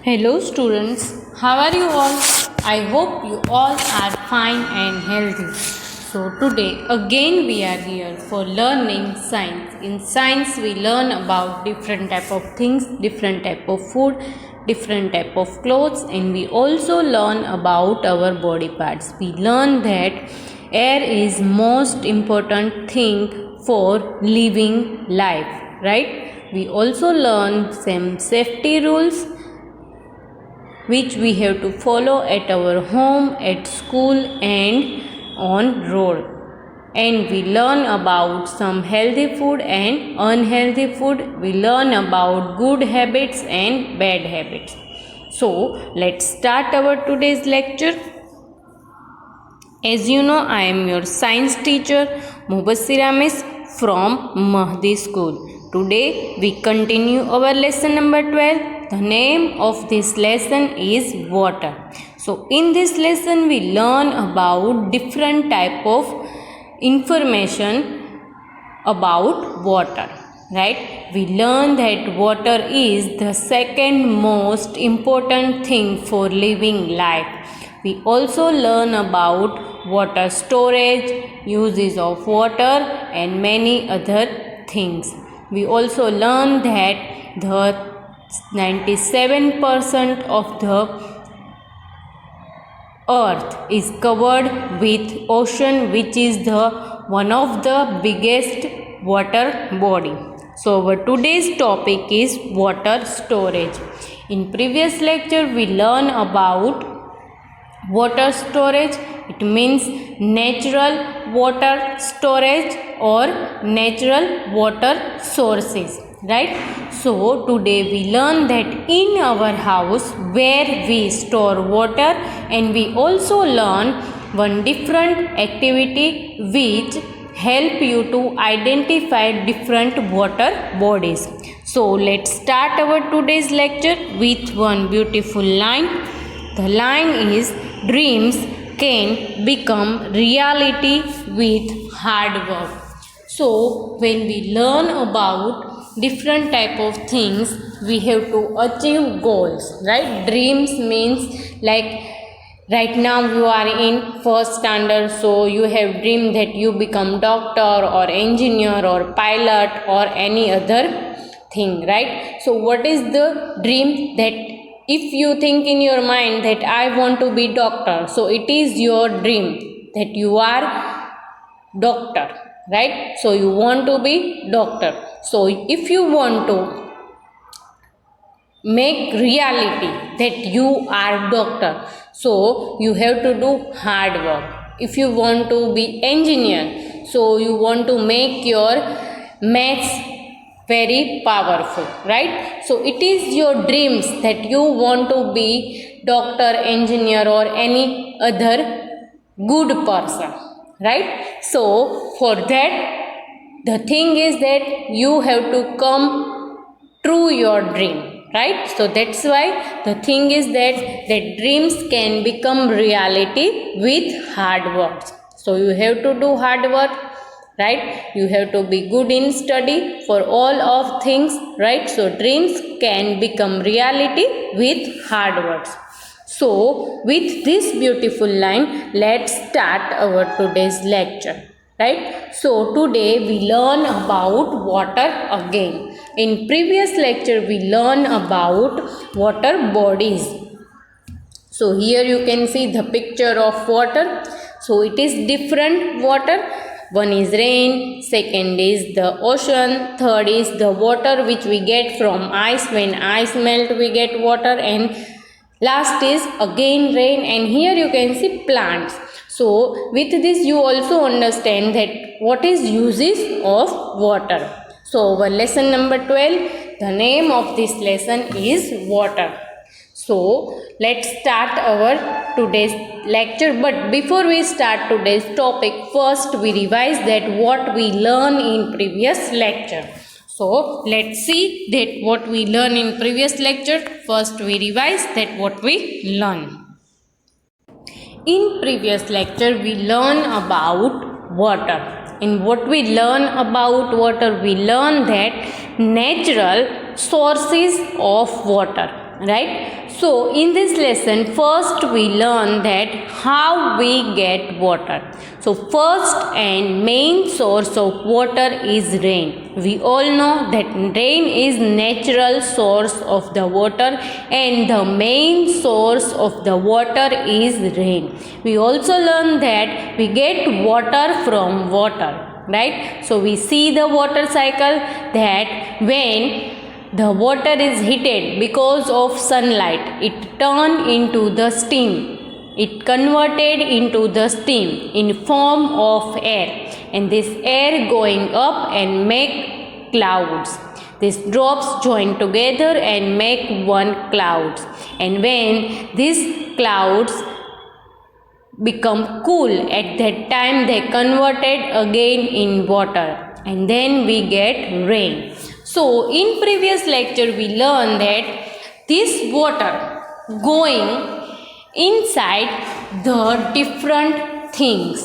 Hello students, how are you all? I hope you all are fine and healthy. So today again we are here for learning science. In science we learn about different type of things, different type of food, different type of clothes, and we also learn about our body parts. We learn that air is most important thing for living life, right? We also learn some safety rules which we have to follow at our home, at school and on road. And we learn about some healthy food and unhealthy food. We learn about good habits and bad habits. So let's start our today's lecture. As you know, I am your science teacher Mubassira Miss from Mahdi School. Today we continue our lesson number 12. The name of this lesson is water. So in this lesson we learn about different type of information about water, right? We learn that water is the second most important thing for living life. We also learn about water storage, uses of water and many other things. We also learn that the 97% of the earth is covered with ocean, which is the one of the biggest water body. So our today's topic is water storage. In previous lecture we learn about water storage. It means natural water storage or natural water sources, right? So today we learn that in our house where we store water, and we also learn one different activity which help you to identify different water bodies. So let's start our today's lecture with one beautiful line. The line is, dreams can become reality with hard work. So when we learn about different type of things, we have to achieve goals, right? Dreams means like right now you are in first standard, so you have dream that you become doctor or engineer or pilot or any other thing, right? So what is the dream? That if you think in your mind that I want to be doctor, so it is your dream that you are doctor, right? So you want to be doctor. So if you want to make reality that you are doctor, so you have to do hard work. If you want to be engineer, so you want to make your maths very powerful, right? So it is your dreams that you want to be doctor, engineer or any other good person, right? So for that, the thing is that you have to come true your dream, right? So that's why the thing is that dreams can become reality with hard work. So you have to do hard work, right? You have to be good in study for all of things, right? So dreams can become reality with hard work. So with this beautiful line, let's start our today's lecture, right? So today we learn about water again. In previous lecture we learn about water bodies. So here you can see the picture of water. So it is different water. One is rain, second is the ocean, third is the water which we get from ice. When ice melt we get water, and last is again rain, and here you can see plants. So with this you also understand that what is uses of water. So our lesson number 12, the name of this lesson is water. So let's start our today's lecture. But before we start today's topic, first we revise that what we learn in previous lecture. So let's see that what we learn in previous lecture. First we revise that what we learn. In previous lecture we learn about water. In what we learn about water, we learn that natural sources of water, right? So in this lesson, first we learn that how we get water. So first and main source of water is rain. We all know that rain is natural source of the water and the main source of the water is rain. We also learn that we get water from water. Right? So we see the water cycle that when the water is heated because of sunlight, it turned into the steam. It converted into the steam in form of air, and this air going up and make clouds. These drops join together and make one cloud. And when these clouds become cool, at that time they converted again in water, and then we get rain. So in previous lecture we learned that this water going inside the different things,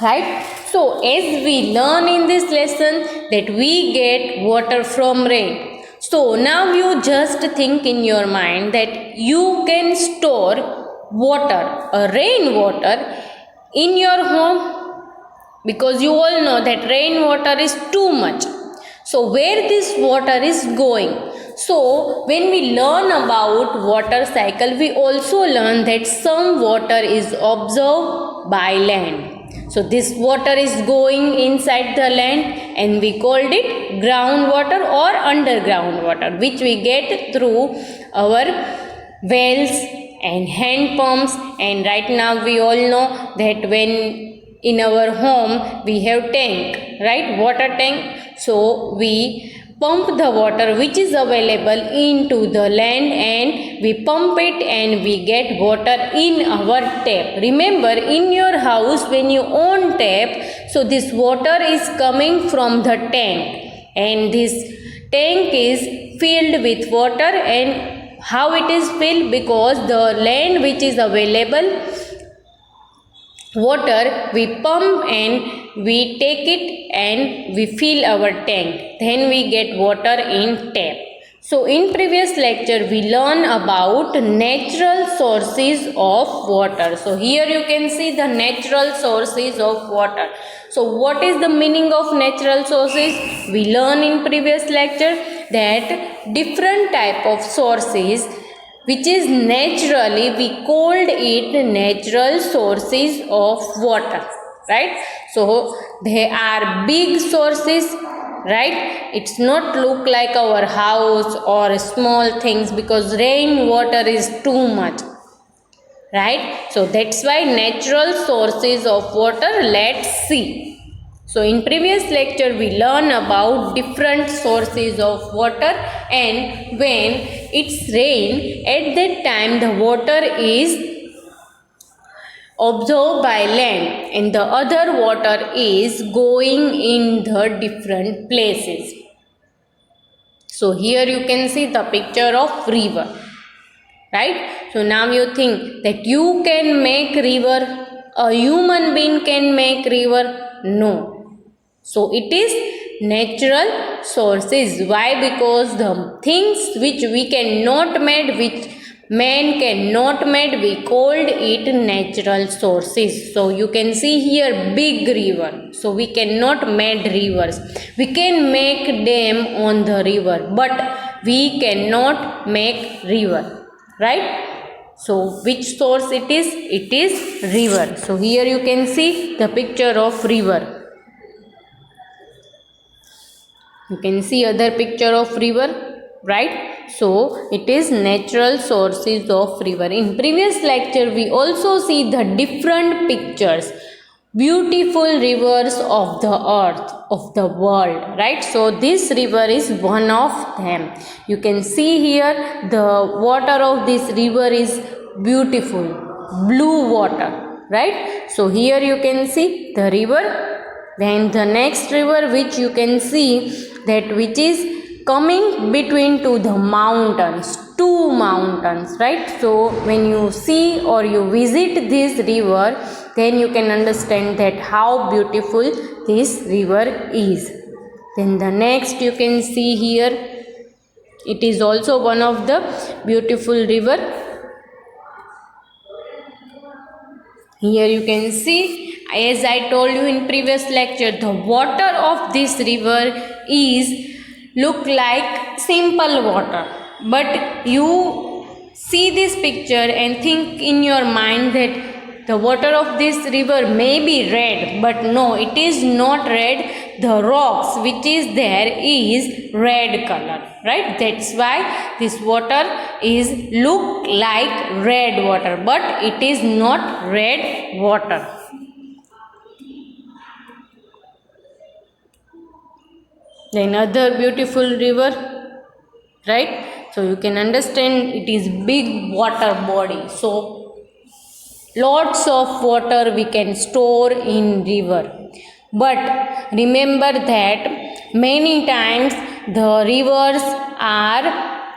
right? So as we learn in this lesson that we get water from rain. So now you just think in your mind that you can store water, rainwater in your home, because you all know that rainwater is too much. So where this water is going? So when we learn about water cycle, we also learn that some water is absorbed by land. So this water is going inside the land and we called it groundwater or underground water, which we get through our wells and hand pumps. And right now we all know that when in our home we have tank, right, water tank. So we pump the water which is available into the land and we pump it and we get water in our tap. Remember, in your house when you own tap, so this water is coming from the tank and this tank is filled with water. And how it is filled? Because the land which is available water we pump and we take it and we fill our tank, then we get water in tap. So in previous lecture we learn about natural sources of water. So here you can see the natural sources of water. So what is the meaning of natural sources? We learn in previous lecture that different type of sources which is naturally, we called it natural sources of water, right? So they are big sources, right? It's not look like our house or small things, because rainwater is too much, right? So that's why natural sources of water. Let's see. So in previous lecture we learn about different sources of water, and when it's rain, at that time the water is absorbed by land and the other water is going in the different places. So here you can see the picture of river, right? So now you think that you can make river, a human being can make river? No. So it is natural sources. Why? Because the things which we cannot make, which man cannot make, we called it natural sources. So you can see here big river. So we cannot make rivers. We can make dam on the river, but we cannot make river, right? So which source it is? It is river. So here you can see the picture of river. You can see other picture of river, right? So it is natural sources of river. In previous lecture we also see the different pictures, beautiful rivers of the earth, of the world, right? So this river is one of them. You can see here the water of this river is beautiful, blue water, right? So here you can see the river. Then the next river which you can see, that which is coming between to the mountains, two mountains, right? So when you see or you visit this river, then you can understand that how beautiful this river is. Then the next you can see here It is also one of the beautiful river. Here you can see, as I told you in previous lecture, the water of this river is look like simple water, but you see this picture and think in your mind that the water of this river may be red, but no, it is not red. The rocks which is there is red color, right? That's why this water is look like red water, but it is not red water. Then another beautiful river, right? So you can understand it is big water body. So lots of water we can store in river. But remember that many times the rivers are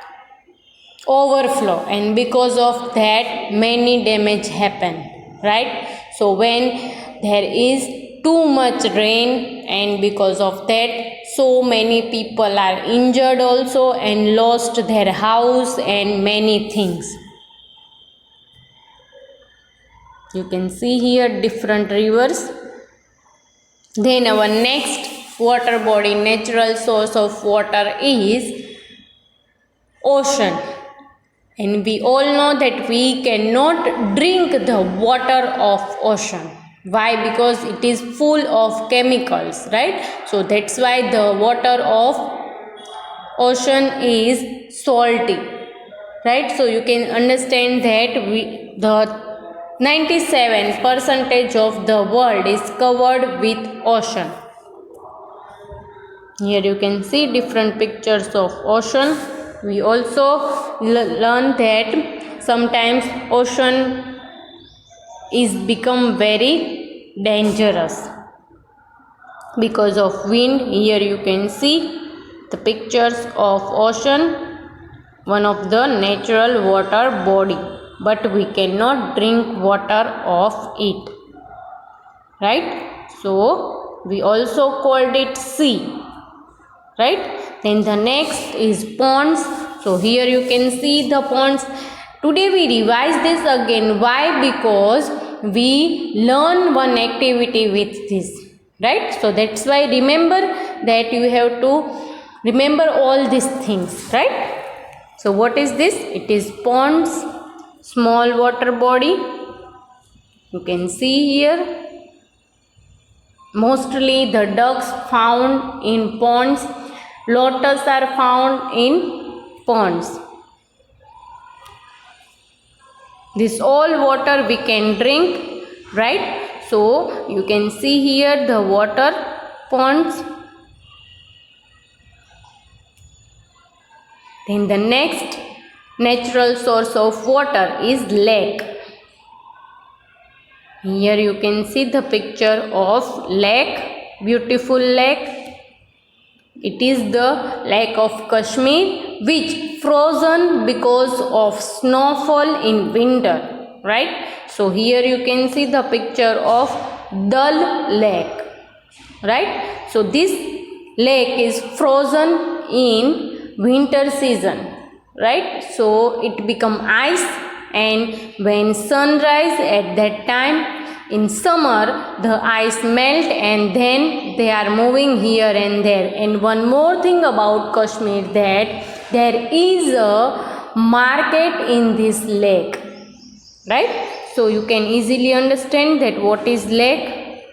overflow, and because of that many damage happen, right? So when there is too much rain, and because of that so many people are injured also and lost their house and many things. You can see here different rivers. Then our next water body, natural source of water is ocean. And we all know that we cannot drink the water of ocean. Why? Because it is full of chemicals, right? So that's why the water of ocean is salty, right? So you can understand that the 97% of the world is covered with ocean. Here you can see different pictures of ocean. We also learn that sometimes ocean is become very dangerous because of wind. Here you can see the pictures of ocean, one of the natural water body, but we cannot drink water of it, right? So we also called it sea, right? Then the next is ponds. So here you can see the ponds. Today we revise this again. Why? Because we learn one activity with this, right? So that's why remember that you have to remember all these things, right? So what is this? It is ponds, small water body. You can see here. Mostly the ducks found in ponds, lotus are found in ponds. This all water we can drink, right? So you can see here the water ponds. Then the next natural source of water is lake. Here you can see the picture of lake, beautiful lake. It is the lake of Kashmir, which frozen because of snowfall in winter, right? So here you can see the picture of Dal Lake, right? So this lake is frozen in winter season, right? So it become ice, and when sunrise at that time in summer the ice melt and then they are moving here and there. And one more thing about Kashmir, that there is a market in this lake, right? So you can easily understand that what is lake.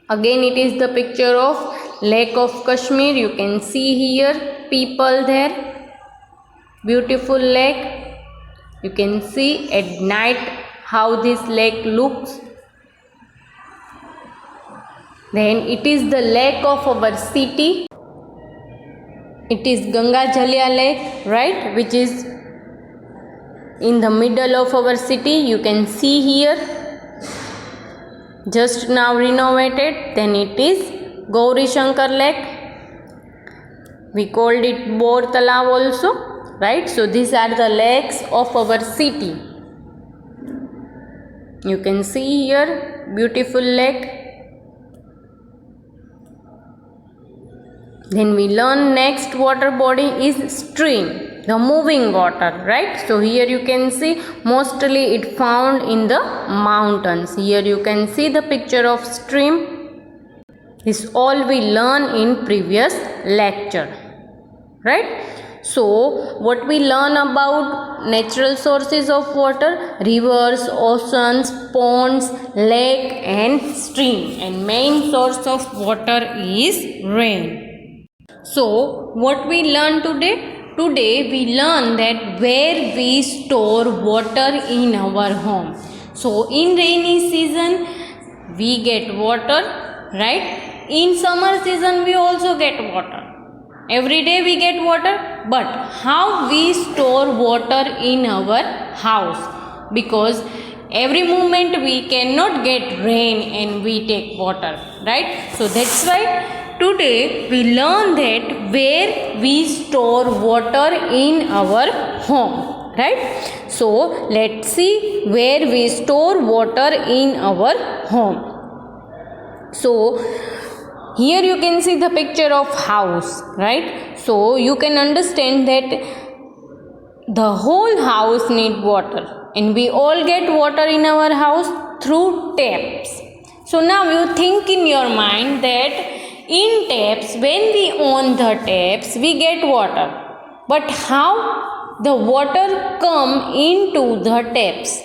Again it is the picture of lake of Kashmir. You can see here people there, beautiful lake. You can see at night how this lake looks. Then it is the lake of our city. It is Ganga Jalya Lake, right, which is in the middle of our city. You can see here, just now renovated. Then it is Gauri Shankar Lake. We called it Bor Talav also, right? So these are the lakes of our city. You can see here beautiful lake. Then we learn next water body is stream, the moving water, right? So here you can see mostly it found in the mountains. Here you can see the picture of stream. This all we learn in previous lecture, right? So what we learn about natural sources of water: rivers, oceans, ponds, lake and stream, and main source of water is rain. So what we learn today? Today we learn that where we store water in our home. So in rainy season we get water, right? In summer season we also get water. Every day we get water, but how we store water in our house? Because every moment we cannot get rain and we take water, right? So that's why today we learn that where we store water in our home, right? So let's see where we store water in our home. So here you can see the picture of house, right? So you can understand that the whole house need water, and we all get water in our house through taps. So now you think in your mind that in taps, when we on the taps, we get water. But how the water come into the taps?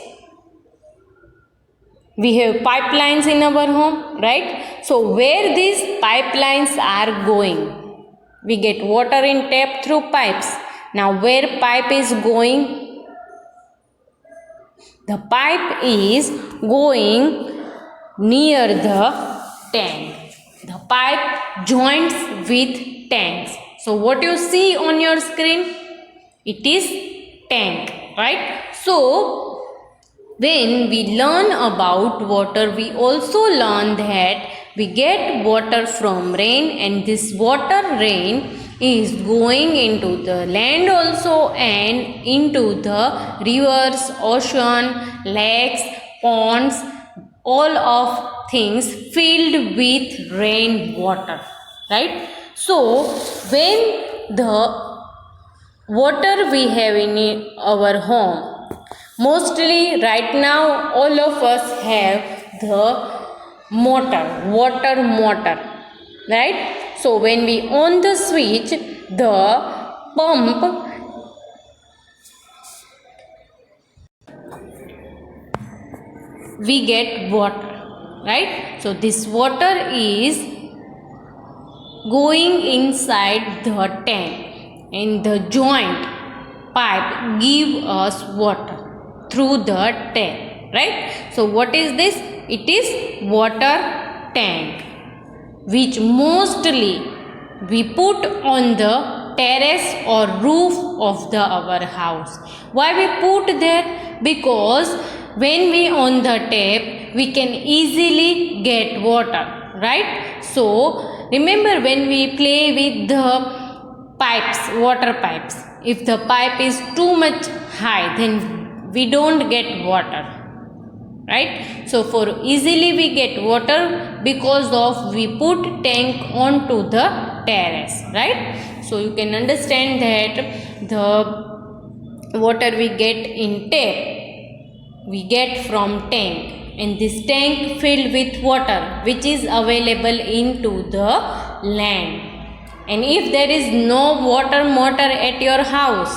We have pipelines in our home, right? So where these pipelines are going? We get water in tap through pipes. Now where pipe is going? The pipe is going near the tank. The pipe joins with tanks. So what you see on your screen? It is tank, right? So when we learn about water, we also learn that we get water from rain, and this water rain is going into the land also and into the rivers, ocean, lakes, ponds, all of things filled with rain water, right? So when the water we have in our home, mostly right now all of us have the water motor, right? So when we on the switch, the pump we get water, right? So this water is going inside the tank, and the joint pipe give us water through the tank, right? So what is this? It is water tank, which mostly we put on the terrace or roof of our house. Why we put there? Because when we on the tap, we can easily get water, right? So remember when we play with the pipes, water pipes, if the pipe is too much high, then we don't get water, right? So for easily we get water because of we put tank onto the terrace, right? So you can understand that the water we get in tap, we get from tank, and this tank filled with water which is available into the land. And if there is no water motor at your house,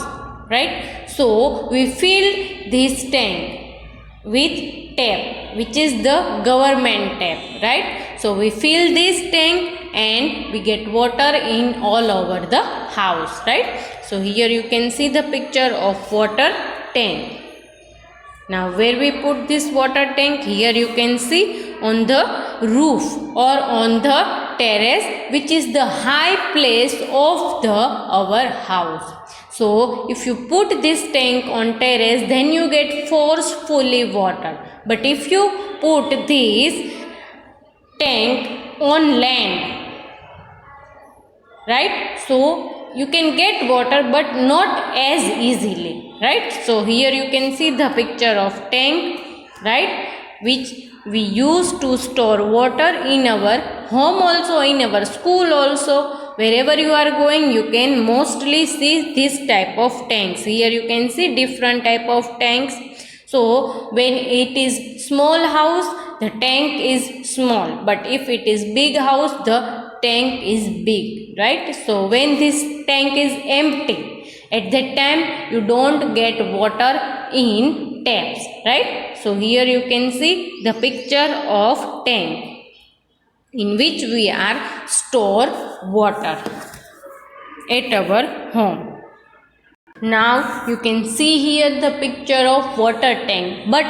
right, so we fill this tank with tap, which is the government tap, right? So we fill this tank and we get water in all over the house, right? So here you can see the picture of water tank. Now where we put this water tank? Here you can see on the roof or on the terrace, which is the high place of our house. So if you put this tank on terrace, then you get forcefully water. But if you put this tank on land, right, so you can get water but not as easily, right? So here you can see the picture of tank, right, which we use to store water in our home also, in our school also, wherever you are going, you can mostly see this type of tanks. Here you can see different type of tanks. So when it is small house, the tank is small, but if it is big house, the tank is big, right? So when this tank is empty, at that time you don't get water in taps, right? So here you can see the picture of tank in which we are store water at our home. Now you can see here the picture of water tank, but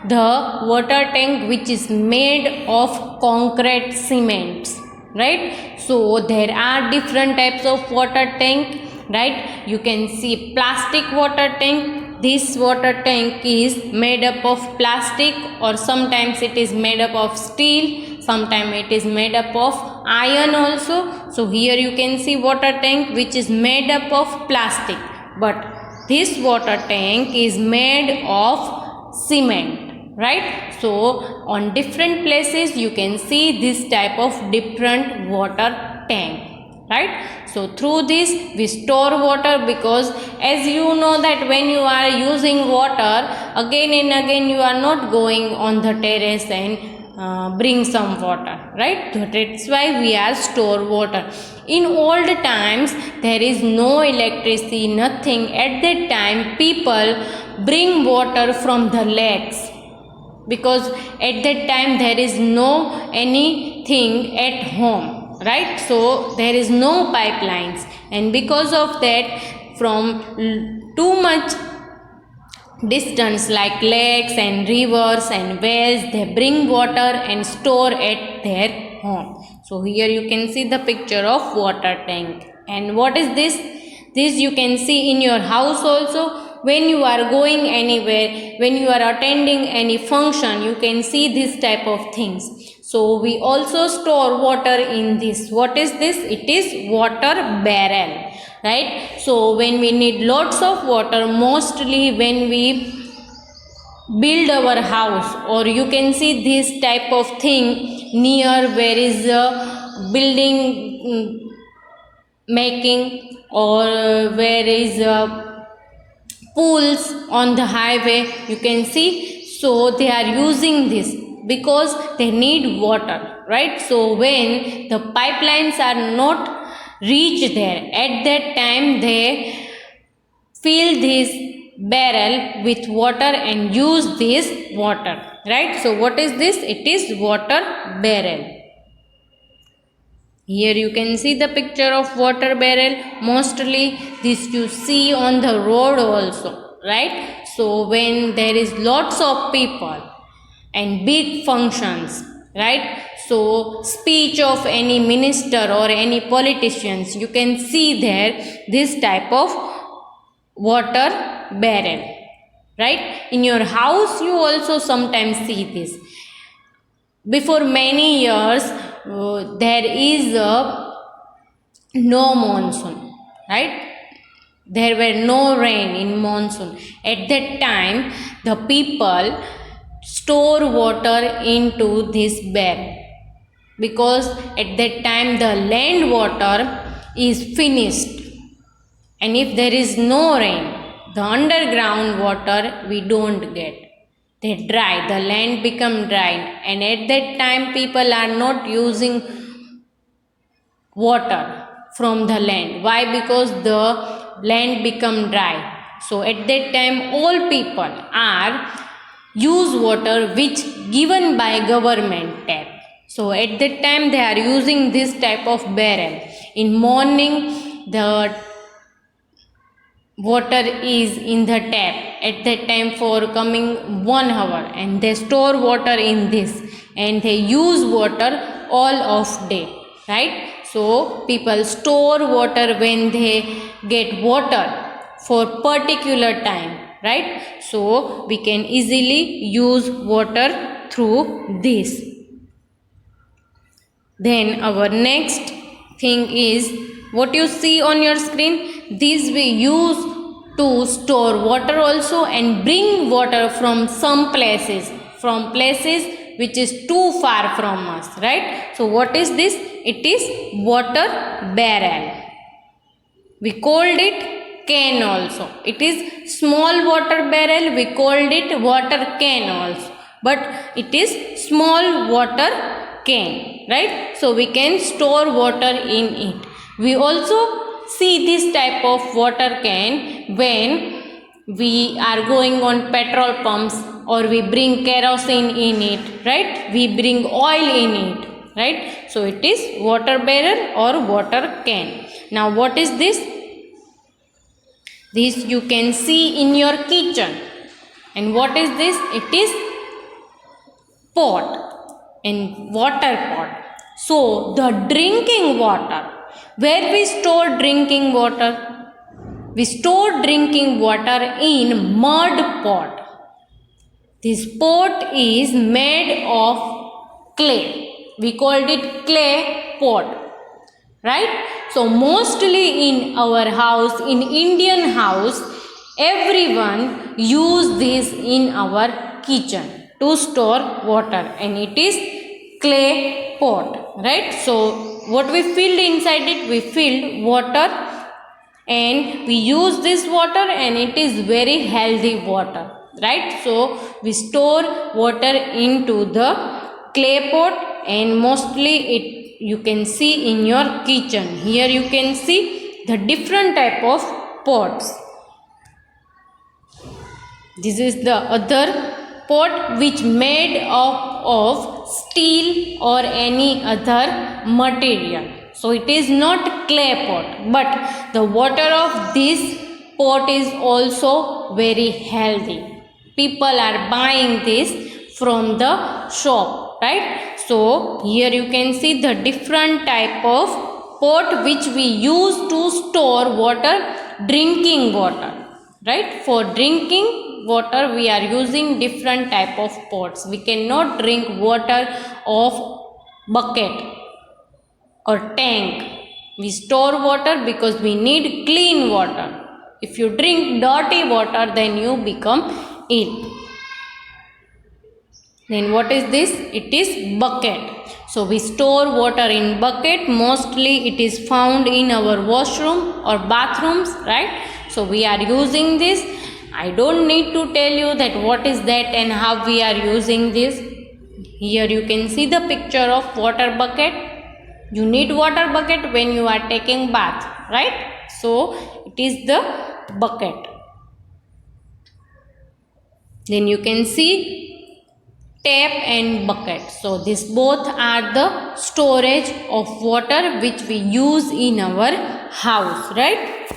the water tank which is made of concrete cements, right? So there are different types of water tank, right? You can see plastic water tank. This water tank is made up of plastic, or sometimes it is made up of steel, sometimes it is made up of iron also. So here you can see water tank which is made up of plastic, but this water tank is made of cement, right? So on different places you can see this type of different water tank, right? So through this we store water, because as you know that when you are using water, again and again you are not going on the terrace and bring some water, right? That's why we are store water. In old times there is no electricity, nothing. At that time people bring water from the lakes, because at that time there is no anything at home, right? So there is no pipelines, and because of that, from too much distance like lakes and rivers and wells, they bring water and store at their home. So here you can see the picture of water tank. And what is this? This you can see in your house also. When you are going anywhere, when you are attending any function, you can see this type of things. So we also store water in this. What is this? It is water barrel, right? So when we need lots of water, mostly when we build our house, or you can see this type of thing near where is a building making, or where is pools on the highway, you can see. So they are using this because they need water, right? So when the pipelines are not reached there, at that time they fill this barrel with water and use this water, right? So what is this? It is water barrel. Here you can see the picture of water barrel. Mostly this you see on the road also, right? So when there is lots of people and big functions, right? So speech of any minister or any politicians, you can see there this type of water barrel, right? In your house you also sometimes see this. Before many years there is no monsoon, right? There were no rain in monsoon. At that time the people store water into this barrel, because at that time the land water is finished, and if there is no rain, the underground water we don't get. They dry, the land become dry, and at that time people are not using water from the land. Why? Because the land become dry. So at that time all people are use water which given by government tap. So at that time they are using this type of barrel. In morning the water is in the tap at that time for coming 1 hour, and they store water in this and they use water all of day, right? So people store water when they get water for particular time, right? So we can easily use water through this. Then our next thing is what you see on your screen. This we use to store water also and bring water from some places, from places which is too far from us, right? So what is this? It is water barrel. We called it can also. It is small water barrel. We called it water can also, but it is small water can, right? So we can store water in it. We also see this type of water can when we are going on petrol pumps, or we bring kerosene in it, right? We bring oil in it, right? So it is water barrel or water can. Now what is this? This you can see in your kitchen. And what is this? It is pot and water pot. So the drinking water, where we store drinking water? We store drinking water in mud pot. This pot is made of clay. We called it clay pot, right? So mostly in our house, in Indian house, everyone use this in our kitchen to store water, and it is clay pot, right? So what we filled inside it? We filled water, and we use this water, and it is very healthy water, right? So we store water into the clay pot, and mostly it you can see in your kitchen. Here you can see the different type of pots. This is the other pot which made up of steel or any other material. So it is not clay pot, but the water of this pot is also very healthy. People are buying this from the shop, right? So here you can see the different type of pot which we use to store water, drinking water, right? For drinking water we are using different type of pots. We cannot drink water of bucket or tank. We store water because we need clean water. If you drink dirty water, then you become ill. Then what is this? It is bucket. So we store water in bucket. Mostly it is found in our washroom or bathrooms, right? So we are using this. I don't need to tell you that what is that and how we are using this. Here you can see the picture of water bucket. You need water bucket when you are taking bath, right? So it is the bucket. Then you can see tap and bucket. So these both are the storage of water which we use in our house, right?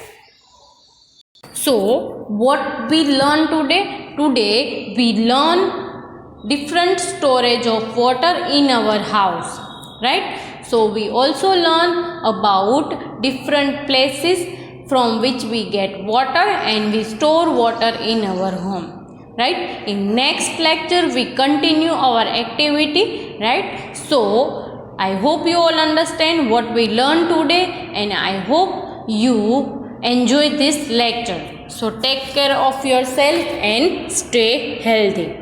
So what we learn today? Today we learn different storage of water in our house, right? So we also learn about different places from which we get water and we store water in our home, right? In next lecture we continue our activity, right? So I hope you all understand what we learned today, and I hope you enjoy this lecture. So take care of yourself and stay healthy.